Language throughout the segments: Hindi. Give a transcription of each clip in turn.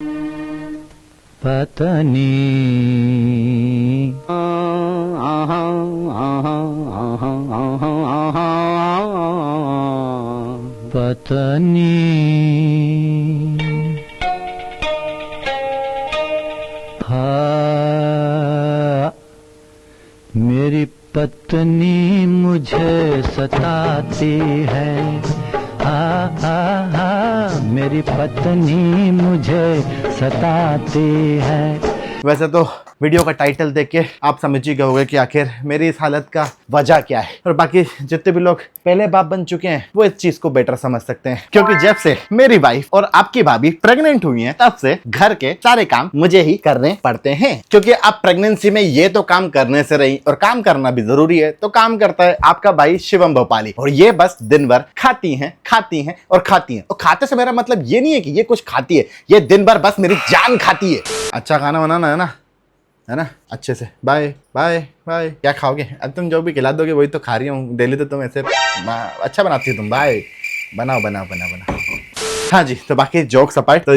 पता नहीं पता नहीं हाँ मेरी पत्नी मुझे सताती है। मेरी पत्नी मुझे सताती है। वैसे तो वीडियो का टाइटल देख के आप समझ ही गए होंगे कि आखिर मेरी इस हालत का वजह क्या है, और बाकी जितने भी लोग पहले बाप बन चुके हैं वो इस चीज को बेटर समझ सकते हैं, क्योंकि जब से मेरी वाइफ और आपकी भाभी प्रेग्नेंट हुई हैं तब से घर के सारे काम मुझे ही करने पड़ते हैं, क्योंकि आप प्रेगनेंसी में ये तो काम करने से रही और काम करना भी जरूरी है, तो काम करता है आपका भाई शिवम भोपाली, और ये बस दिन भर खाती हैं और खाती हैं। और खाते से मेरा मतलब ये नहीं है कि ये कुछ खाती है, ये दिन भर बस मेरी जान खाती है। अच्छा खाना बनाना है ना अच्छे से। Bye bye bye. क्या खाओगे? अब तुम जो भी खिला दोगे वही तो खा रही हूँ डेली, तो तुम ऐसे अच्छा बनाती हो तुम। बाय। बनाओ। हाँ जी, तो बाकी जोक्स अपार्ट, तो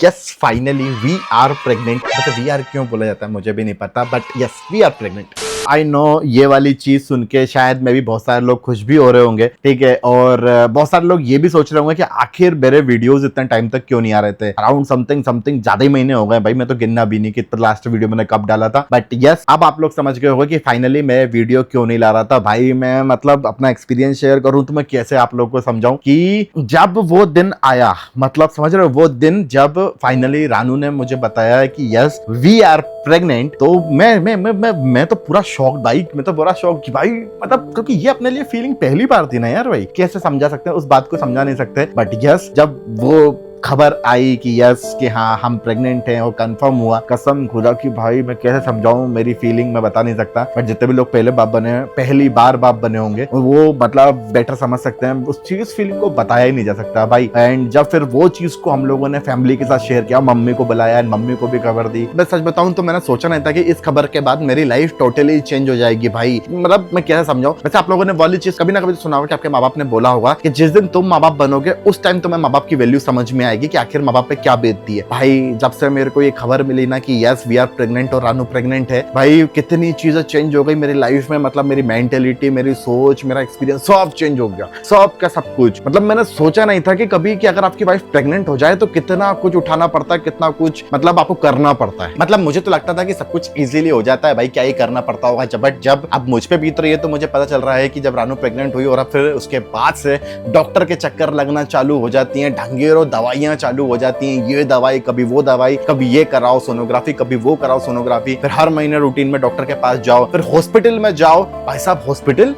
yes finally we are pregnant. मतलब वी आर क्यों बोला जाता है मुझे भी नहीं पता, but yes we are pregnant. I know ये वाली चीज सुन के शायद में भी बहुत सारे लोग खुश भी हो रहे होंगे, ठीक है, और बहुत सारे लोग ये भी सोच रहे होंगे कि आखिर मेरे वीडियोस इतना टाइम तक क्यों नहीं आ रहे थे। अराउंड समथिंग ज्यादा ही महीने हो गए भाई, मैं तो गिनना भी नहीं कि लास्ट वीडियो मैंने कब डाला था। बट यस अब आप लोग समझ गए होंगे कि फाइनली मैं वीडियो क्यों नहीं ला रहा था। भाई मैं मतलब अपना एक्सपीरियंस शेयर करूं तो मैं कैसे आप लोग को समझाऊं कि जब वो दिन आया, मतलब समझ रहे हो, वो दिन जब फाइनली रानू ने मुझे बताया कि यस वी आर प्रेग्नेंट, तो मैं तो पूरा शॉक भाई, मैं तो पूरा शॉक कि भाई मतलब, क्योंकि ये अपने लिए फीलिंग पहली बार थी ना यार भाई, कैसे समझा सकते हैं उस बात को, समझा नहीं सकते। बट यस जब वो खबर आई कि यस कि हाँ हम प्रेग्नेंट हैं और कंफर्म हुआ, कसम खुदा की भाई मैं कैसे समझाऊं मेरी फीलिंग, मैं बता नहीं सकता। बट जितने भी लोग पहले बाप बने हैं, पहली बार बाप बने होंगे, वो मतलब बेटर समझ सकते हैं। उस चीज फीलिंग को बताया ही नहीं जा सकता भाई। एंड जब फिर वो चीज को हम लोगों ने फैमिली के साथ शेयर किया, मम्मी को बुलाया, मम्मी को भी खबर दी। मैं सच बताऊं तो मैंने सोचा नहीं था कि इस खबर के बाद मेरी लाइफ टोटली चेंज हो जाएगी भाई। मतलब मैं कैसे समझाऊं। वैसे आप लोगों ने वाली चीज कभी ना कभी सुना होगा कि आपके माँ बाप ने बोला होगा कि जिस दिन तुम माँ बाप बनोगे उस टाइम तुम्हें माँ बाप की वैल्यू समझ में आएगी कि आखिर माँ बाप पे क्या बीतती है। भाई जब से मेरे को ये खबर मिली ना कि यस वी आर प्रेग्नेंट और रानू प्रेग्नेंट है, भाई कितनी चीजें चेंज हो गई मेरी लाइफ में। मतलब मेरी मेंटेलिटी, मेरी सोच, मेरा एक्सपीरियंस सब चेंज हो गया, सब का सब कुछ। मतलब मैंने सोचा नहीं था कि कभी कि अगर आपकी वाइफ प्रेग्नेंट हो जाए तो कितना कुछ उठाना पड़ता है, कितना कुछ मतलब आपको करना पड़ता है। मतलब मुझे तो लगता था कि सब कुछ इजीली हो जाता है भाई, क्या ही करना पड़ता होगा। बट जब अब मुझ पे बीत रही है तो मुझे पता चल रहा है कि जब रानू प्रेग्नेंट हुई और अब फिर उसके बाद से डॉक्टर के चक्कर लगना चालू हो जाती हैं, ढंगेरों दवाइयां चालू हो जाती हैं, ये दवाई कभी वो दवाई, कभी ये कराओ सोनोग्राफी, कभी वो कराओ सोनोग्राफी, फिर हर महीने रूटीन में डॉक्टर के पास जाओ, फिर हॉस्पिटल में जाओ। भाई साहब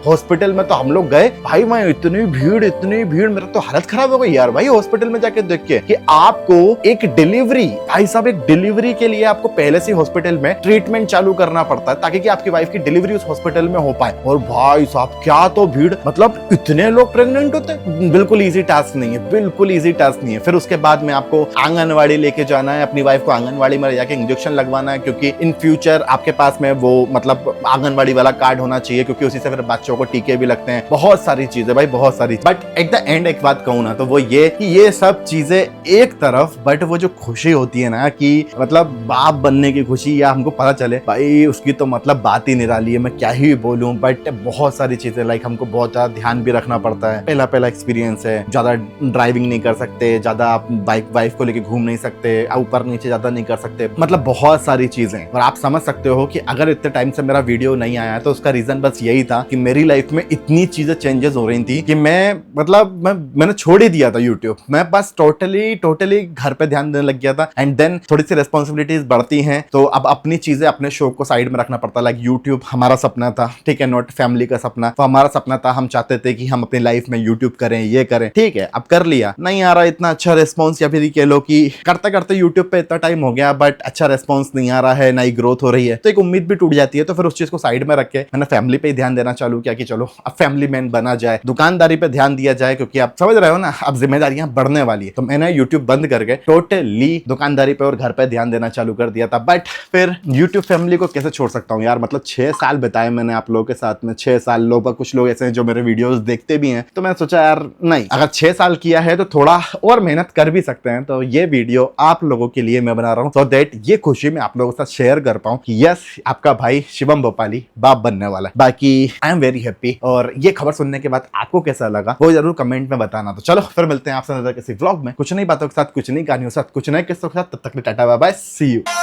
हॉस्पिटल में तो हम लोग गए भाई, मैं इतनी भीड़, मेरा तो हालत खराब हो गई यार भाई हॉस्पिटल में जाके देख के कि आपको एक डिलीवरी, भाई साहब एक डिलीवरी के लिए आपको पहले से हॉस्पिटल में ट्रीटमेंट चालू करना पड़ता है ताकि कि आपकी वाइफ की डिलीवरी उस हॉस्पिटल में हो पाए। और भाई साहब क्या तो भीड़, मतलब इतने लोग प्रेग्नेंट होते हैं, बिल्कुल इजी टास्क नहीं है, बिल्कुल इजी टास्क नहीं है। फिर उसके बाद में आपको आंगनवाड़ी लेके जाना है, अपनी वाइफ को आंगनवाड़ी में जाके इंजेक्शन लगवाना है, क्योंकि इन फ्यूचर आपके पास में वो मतलब आंगनवाड़ी वाला कार्ड होना चाहिए, क्योंकि उसी से फिर बच्चों को टीके भी लगते हैं। बहुत सारी चीजें भाई, बहुत सारी। बट एट द एंड एक बात कहूँ ना तो वो ये कि ये सब चीजें एक तरफ, बट वो जो खुशी होती है ना कि मतलब बाप बनने की खुशी, या हमको पता चले भाई, उसकी तो मतलब बात ही निराली है, मैं क्या ही बोलूं। बट बहुत सारी चीजें लाइक हमको बहुत ज्यादा ध्यान भी रखना पड़ता है। पहला एक्सपीरियंस है, ज्यादा ड्राइविंग नहीं कर सकते, ज्यादा आप वाइफ को लेके घूम नहीं सकते, ऊपर नीचे ज्यादा नहीं कर सकते, मतलब बहुत सारी चीजें। और आप समझ सकते हो कि अगर इतने टाइम से मेरा वीडियो नहीं आया तो उसका रीजन बस यही था कि मेरी लाइफ में इतनी चीजें चेंजेस हो रही थी कि मैंने छोड़ ही दिया था यूट्यूब। मैं बस टोटली घर पे ध्यान देने लग गया था। एंड देन थोड़ी सी रिस्पॉन्सिबिलिटीज बढ़ती हैं, तो अब अपनी चीजें, अपने शो को साइड में रखना पड़ता। लाइक यूट्यूब हमारा सपना था, ठीक है, नॉट फैमिली का सपना। तो हमारा सपना था, हम चाहते थे कि हम अपनी लाइफ में यूट्यूब करें, ये करें, ठीक है, अब कर लिया। नहीं आ रहा इतना अच्छा रिस्पॉन्स, या फिर कह लो कि करते करते यूट्यूब पे इतना टाइम हो गया बट अच्छा रिस्पॉन्स नहीं आ रहा है, नई ग्रोथ हो रही है, तो एक उम्मीद भी टूट जाती है। तो फिर उस चीज को साइड में रख के मैंने फैमिली पे ही ध्यान देना चालू किया कि चलो अब फैमिली मैन बना जाए, दुकानदारी पे ध्यान दिया जाए, क्योंकि आप समझ रहे हो ना अब जिम्मेदारियां बढ़ने वाली है। तो मैंने यूट्यूब बंद करके टोटली दुकानदारी पे और घर पे ध्यान देना चालू कर दिया था। बट फिर यूट्यूब फैमिली को कैसे छोड़ सकता हूँ यार, मतलब 6 साल बिताए मैंने आप लोगों के साथ में, 6 साल। लोग कुछ लोग ऐसे हैं जो मेरे वीडियोस देखते भी हैं, तो मैंने सोचा यार नहीं, अगर 6 साल किया है तो थोड़ा और मेहनत कर भी सकते हैं। तो ये वीडियो आप लोगों के लिए मैं बना रहा हूँ, सो दैट ये खुशी मैं आप लोगों के साथ शेयर कर पाऊँ कि यस, आपका भाई शिवम भोपाली बाप बनने वाला है। बाकी आई एम वेरी हैप्पी। और ये खबर सुनने के बाद आपको कैसा लगा वो जरूर कमेंट में बताना। तो चलो फिर मिलते हैं आपसे किसी व्लॉग में, कुछ नई बातों के साथ, कुछ नई कहानियों के साथ, कुछ नए किस्सों के साथ। तब तक tata bye bye, see you.